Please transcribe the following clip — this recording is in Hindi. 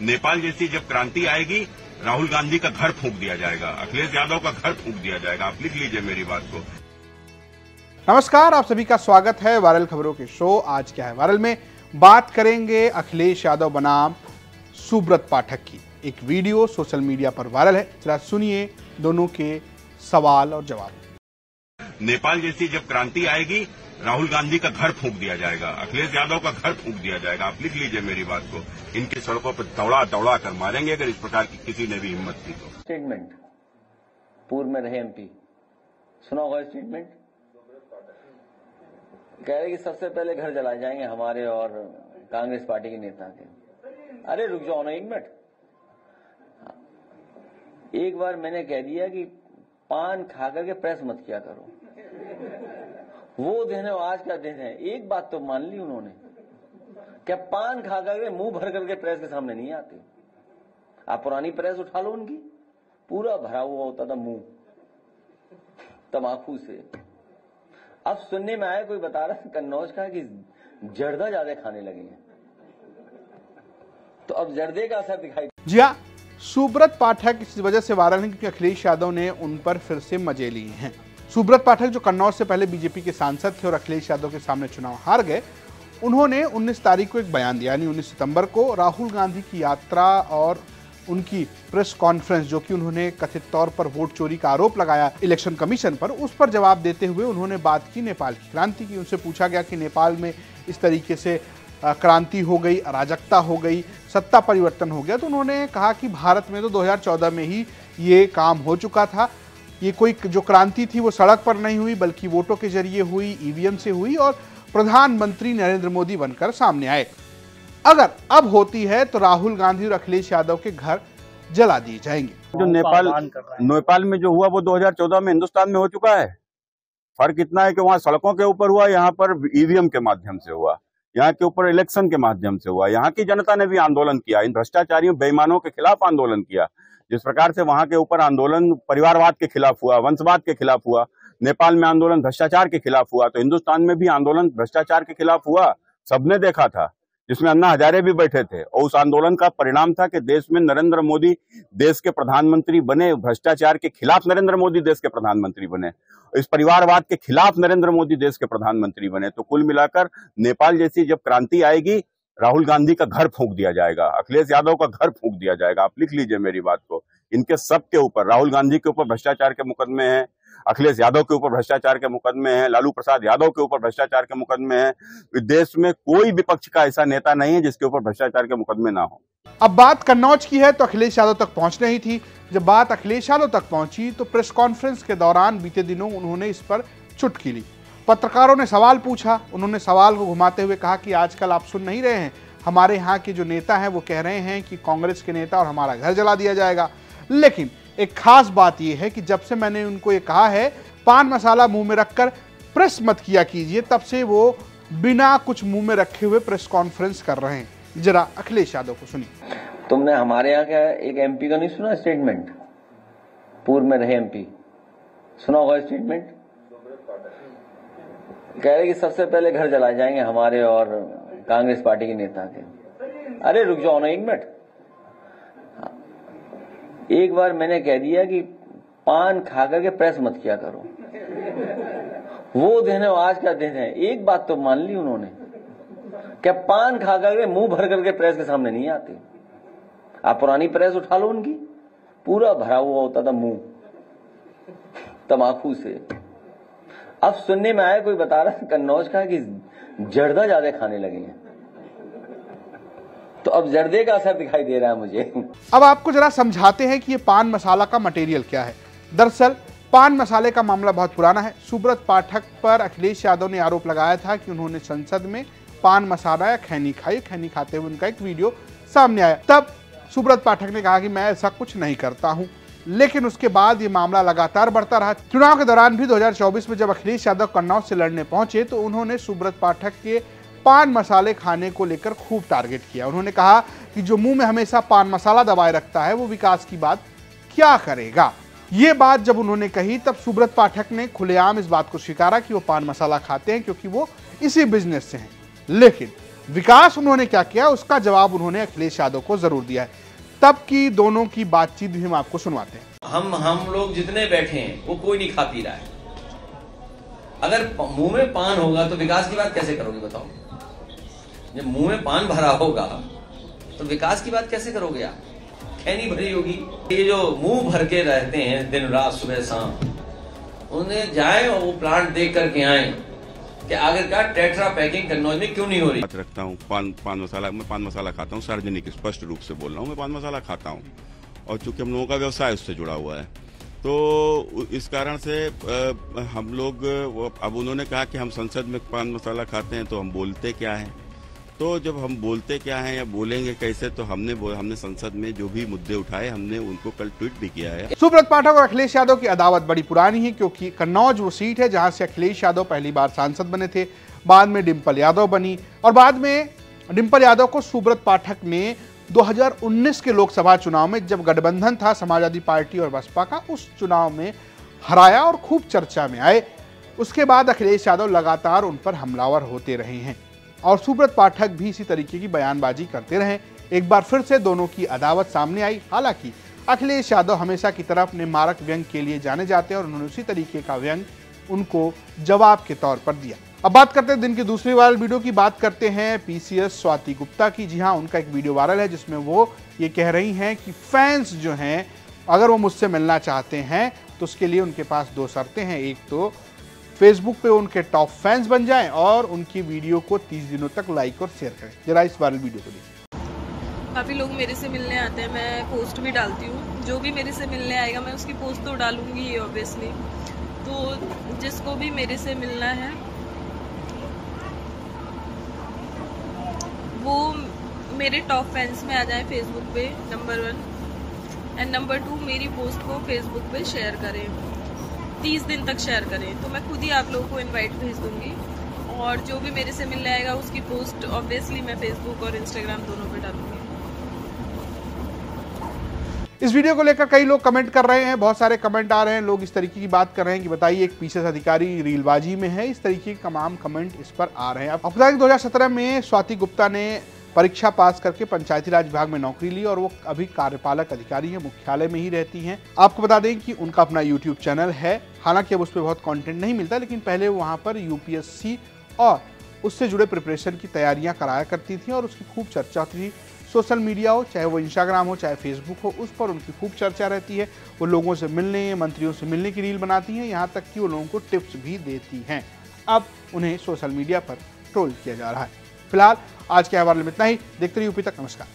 नेपाल जैसी जब क्रांति आएगी, राहुल गांधी का घर फूंक दिया जाएगा, अखिलेश यादव का घर फूंक दिया जाएगा। आप लिख लीजिए मेरी बात को। नमस्कार, आप सभी का स्वागत है वायरल खबरों के शो आज क्या है वायरल में। बात करेंगे अखिलेश यादव बनाम सुब्रत पाठक की। एक वीडियो सोशल मीडिया पर वायरल है, जरा सुनिए दोनों के सवाल और जवाब। नेपाल जैसी जब क्रांति आएगी, राहुल गांधी का घर फूंक दिया जाएगा, अखिलेश यादव का घर फूंक दिया जाएगा। आप लिख लीजिए मेरी बात को। इनकी सड़कों पर दौड़ा दौड़ा कर मारेंगे अगर इस प्रकार की किसी ने भी हिम्मत की तो। स्टेटमेंट पूर्व में रहे एमपी, सुना होगा स्टेटमेंट। कह रहे कि सबसे पहले घर जलाए जाएंगे हमारे और कांग्रेस पार्टी के नेता के। अरे रुक जाओ ना एक मिनट। एक बार मैंने कह दिया कि पान खा करके प्रेस मत किया करो। वो दिन है, आज का दिन है। एक बात तो मान ली उन्होंने, क्या पान खा करके मुंह भर करके प्रेस के सामने नहीं आते। आप पुरानी प्रेस उठा लो, उनकी पूरा भरा हुआ होता था मुंह तमाकू से। अब सुनने में आया, कोई बता रहा कन्नौज का कि जर्दा ज्यादा खाने लगे हैं, तो अब जर्दे का असर दिखाई। जी हाँ, सुब्रत पाठक इस वजह से वायरल है क्योंकि अखिलेश यादव ने उन पर फिर से मजे लिए हैं। सुब्रत पाठक जो कन्नौज से पहले बीजेपी के सांसद थे और अखिलेश यादव के सामने चुनाव हार गए, उन्होंने 19 तारीख को एक बयान दिया, यानी 19 सितंबर को राहुल गांधी की यात्रा और उनकी प्रेस कॉन्फ्रेंस, जो कि उन्होंने कथित तौर पर वोट चोरी का आरोप लगाया इलेक्शन कमीशन पर, उस पर जवाब देते हुए उन्होंने बात की नेपाल की क्रांति की। उनसे पूछा गया कि नेपाल में इस तरीके से क्रांति हो गई, अराजकता हो गई, सत्ता परिवर्तन हो गया, तो उन्होंने कहा कि भारत में तो 2014 में ही ये काम हो चुका था। ये कोई जो क्रांति थी वो सड़क पर नहीं हुई, बल्कि वोटों के जरिए हुई, ईवीएम से हुई और प्रधानमंत्री नरेंद्र मोदी बनकर सामने आए। अगर अब होती है तो राहुल गांधी और अखिलेश यादव के घर जला दिए जाएंगे। जो नेपाल में जो हुआ वो 2014 में हिंदुस्तान में हो चुका है। फर्क इतना है कि वहाँ सड़कों के ऊपर हुआ, यहाँ पर ईवीएम के माध्यम से हुआ, यहाँ के ऊपर इलेक्शन के माध्यम से हुआ। यहाँ की जनता ने भी आंदोलन किया, इन भ्रष्टाचारियों बेईमानों के खिलाफ आंदोलन किया। जिस प्रकार से वहां के ऊपर आंदोलन परिवारवाद के खिलाफ हुआ, वंशवाद के खिलाफ हुआ, नेपाल में आंदोलन भ्रष्टाचार के खिलाफ हुआ, तो हिंदुस्तान में भी आंदोलन भ्रष्टाचार के खिलाफ हुआ। सबने देखा था, जिसमें अन्ना हजारे भी बैठे थे, और उस आंदोलन का परिणाम था कि देश में नरेंद्र मोदी देश के प्रधानमंत्री बने। भ्रष्टाचार के खिलाफ नरेंद्र मोदी देश के प्रधानमंत्री बने, इस परिवारवाद के खिलाफ नरेंद्र मोदी देश के प्रधानमंत्री बने। तो कुल मिलाकर नेपाल जैसी जब क्रांति आएगी, राहुल गांधी का घर फूंक दिया जाएगा, अखिलेश यादव का घर फूंक दिया जाएगा। आप लिख लीजिए मेरी बात को। इनके सब के ऊपर, राहुल गांधी के ऊपर भ्रष्टाचार के मुकदमे हैं, अखिलेश यादव के ऊपर भ्रष्टाचार के मुकदमे हैं, लालू प्रसाद यादव के ऊपर भ्रष्टाचार के मुकदमे हैं। देश में कोई विपक्ष का ऐसा नेता नहीं है जिसके ऊपर भ्रष्टाचार के मुकदमे ना हो। अब बात कन्नौज की है तो अखिलेश यादव तक पहुंच नहीं थी। जब बात अखिलेश यादव तक पहुंची तो प्रेस कॉन्फ्रेंस के दौरान बीते दिनों उन्होंने इस पर चुटकी ली। पत्रकारों ने सवाल पूछा, उन्होंने सवाल को घुमाते हुए कहा कि आजकल आप सुन नहीं रहे हैं, हमारे यहाँ के जो नेता हैं वो कह रहे हैं कि कांग्रेस के नेता और हमारा घर जला दिया जाएगा। लेकिन एक खास बात यह है कि जब से मैंने उनको ये कहा है पान मसाला मुंह में रखकर प्रेस मत किया कीजिए, तब से वो बिना कुछ मुंह में रखे हुए प्रेस कॉन्फ्रेंस कर रहे हैं। जरा अखिलेश यादव को सुनिए। तुमने हमारे यहाँ का एक एमपी का नहीं सुना स्टेटमेंट, पूर्व में रहे एमपी, सुना होगा स्टेटमेंट। कह रहे कि सबसे पहले घर जलाए जाएंगे हमारे और कांग्रेस पार्टी के नेता के। अरे रुक जाओ ना एक मिनट। एक बार मैंने कह दिया कि पान खा करके प्रेस मत किया करो। वो दिन है, आज का दिन है। एक बात तो मान ली उन्होंने, क्या पान खा करके मुंह भर करके प्रेस के सामने नहीं आते। आप पुरानी प्रेस उठा लो, उनकी पूरा भरा हुआ होता था मुंह तमाकू से। अब सुनने में आया, कोई बता रहा कन्नौज का कि जर्दा ज्यादा खाने लगे हैं, तो अब जर्दे का असर दिखाई दे रहा है मुझे। अब आपको जरा समझाते हैं कि ये पान मसाला का मटेरियल क्या है। दरअसल पान मसाले का मामला बहुत पुराना है। सुब्रत पाठक पर अखिलेश यादव ने आरोप लगाया था कि उन्होंने संसद में पान मसाला या खैनी खाई। खैनी खाते हुए उनका एक वीडियो सामने आया। तब सुब्रत पाठक ने कहा कि मैं ऐसा कुछ नहीं करता हूं, लेकिन उसके बाद ये मामला लगातार बढ़ता रहा। चुनाव के दौरान भी 2024 में जब अखिलेश यादव कन्नौज से लड़ने पहुंचे तो उन्होंने सुब्रत पाठक के पान मसाले खाने को लेकर खूब टारगेट किया। उन्होंने कहा कि जो मुंह में हमेशा पान मसाला दबाए रखता है वो विकास की बात क्या करेगा। ये बात जब उन्होंने कही तब सुब्रत पाठक ने खुलेआम इस बात को स्वीकारा कि वो पान मसाला खाते हैं क्योंकि वो इसी बिजनेस से हैं। लेकिन विकास उन्होंने क्या किया उसका जवाब उन्होंने अखिलेश यादव को जरूर दिया है। तब की दोनों की बातचीत भी हम आपको सुनवाते हैं। हम लोग जितने बैठे हैं वो कोई नहीं खा पी रहा है। अगर मुंह में पान होगा तो विकास की बात कैसे करोगे बताओ? जब मुंह में पान भरा होगा तो विकास की बात कैसे करोगे आप? खैनी भरी होगी। ये जो मुंह भर के रहते हैं दिन रात सुबह शाम, उन्हें जाए और वो प्लांट देख करके आए कि आखिरकार टेट्रा पैकिंग कन्नौज में क्यों नहीं हो रही। बात रखता हूँ पान मसाला, मैं पान मसाला खाता हूँ, सार्वजनिक स्पष्ट रूप से बोल रहा हूँ, मैं पान मसाला खाता हूँ और चूंकि हम लोगों का व्यवसाय उससे जुड़ा हुआ है तो इस कारण से हम लोग, अब उन्होंने कहा कि हम संसद में पान मसाला खाते हैं तो हम बोलते क्या है, तो जब हम बोलते क्या है या बोलेंगे कैसे, तो हमने संसद में जो भी मुद्दे उठाए हमने उनको कल ट्वीट भी किया है। सुब्रत पाठक और अखिलेश यादव की अदावत बड़ी पुरानी है, क्योंकि कन्नौज वो सीट है जहां से अखिलेश यादव पहली बार सांसद बने थे, बाद में डिंपल यादव बनी और बाद में डिंपल यादव को सुब्रत पाठक ने 2019 के लोकसभा चुनाव में, जब गठबंधन था समाजवादी पार्टी और बसपा का, उस चुनाव में हराया और खूब चर्चा में आए। उसके बाद अखिलेश यादव लगातार उन पर हमलावर होते रहे हैं और सुब्रत पाठक भी इसी तरीके की बयानबाजी करते रहे। एक बार फिर से दोनों की अदावत सामने आई। हालांकि अखिलेश यादव हमेशा की तरह अपने मारक व्यंग के लिए जाने जाते हैं और उन्होंने उसी तरीके का व्यंग उनको जवाब के तौर पर दिया। अब बात करते हैं दिन की दूसरी वायरल वीडियो की। बात करते हैं पीसीएस स्वाति गुप्ता की। जी हाँ, उनका एक वीडियो वायरल है जिसमें वो ये कह रही हैं कि फैंस जो हैं अगर वो मुझसे मिलना चाहते हैं तो उसके लिए उनके पास दो शर्तें हैं। एक तो फेसबुक पे उनके टॉप फैंस बन जाएं और उनकी वीडियो को 30 दिनों तक लाइक और शेयर करें। जरा इस वायरल वीडियो को देखिए। काफ़ी लोग मेरे से मिलने आते हैं, मैं पोस्ट भी डालती हूँ। जो भी मेरे से मिलने आएगा मैं उसकी पोस्ट तो डालूंगी ही ऑब्वियसली। तो जिसको भी मेरे से मिलना है वो मेरे टॉप फैंस में आ जाए फेसबुक पे, नंबर 1, एंड नंबर 2 मेरी पोस्ट को फेसबुक पे शेयर करें, 30 दिन तक शेयर करें। तो मैं खुद ही आप लोगों को इनवाइट भेज दूंगी और जो भी मेरे से मिलने आएगा उसकी पोस्ट ऑब्वियसली मैं फेसबुक और इंस्टाग्राम दोनों पे डालूंगी। इस वीडियो को लेकर कई लोग कमेंट कर रहे हैं, बहुत सारे कमेंट आ रहे हैं। लोग इस तरीके की बात कर रहे हैं कि बताइए एक पीसीएस अधिकारी रीलबाजी में है। इस तरीके के तमाम कमेंट इस पर आ रहे हैं। आपको बता दें 2017 में स्वाति गुप्ता ने परीक्षा पास करके पंचायती राज विभाग में नौकरी ली और वो अभी कार्यपालक अधिकारी हैं, मुख्यालय में ही रहती हैं। आपको बता दें कि उनका अपना यूट्यूब चैनल है। हालांकि अब उस पर बहुत कंटेंट नहीं मिलता, लेकिन पहले वहाँ पर यूपीएससी और उससे जुड़े प्रिपरेशन की तैयारियां कराया करती थी और उसकी खूब चर्चा होती थी। सोशल मीडिया हो, चाहे वो इंस्टाग्राम हो चाहे फेसबुक हो, उस पर उनकी खूब चर्चा रहती है। वो लोगों से मिलने, मंत्रियों से मिलने की रील बनाती हैं, यहाँ तक कि वो लोगों को टिप्स भी देती हैं। अब उन्हें सोशल मीडिया पर ट्रोल किया जा रहा है। फिलहाल आज के हवाले में इतना ही। देखते रहिए यूपी तक। नमस्कार।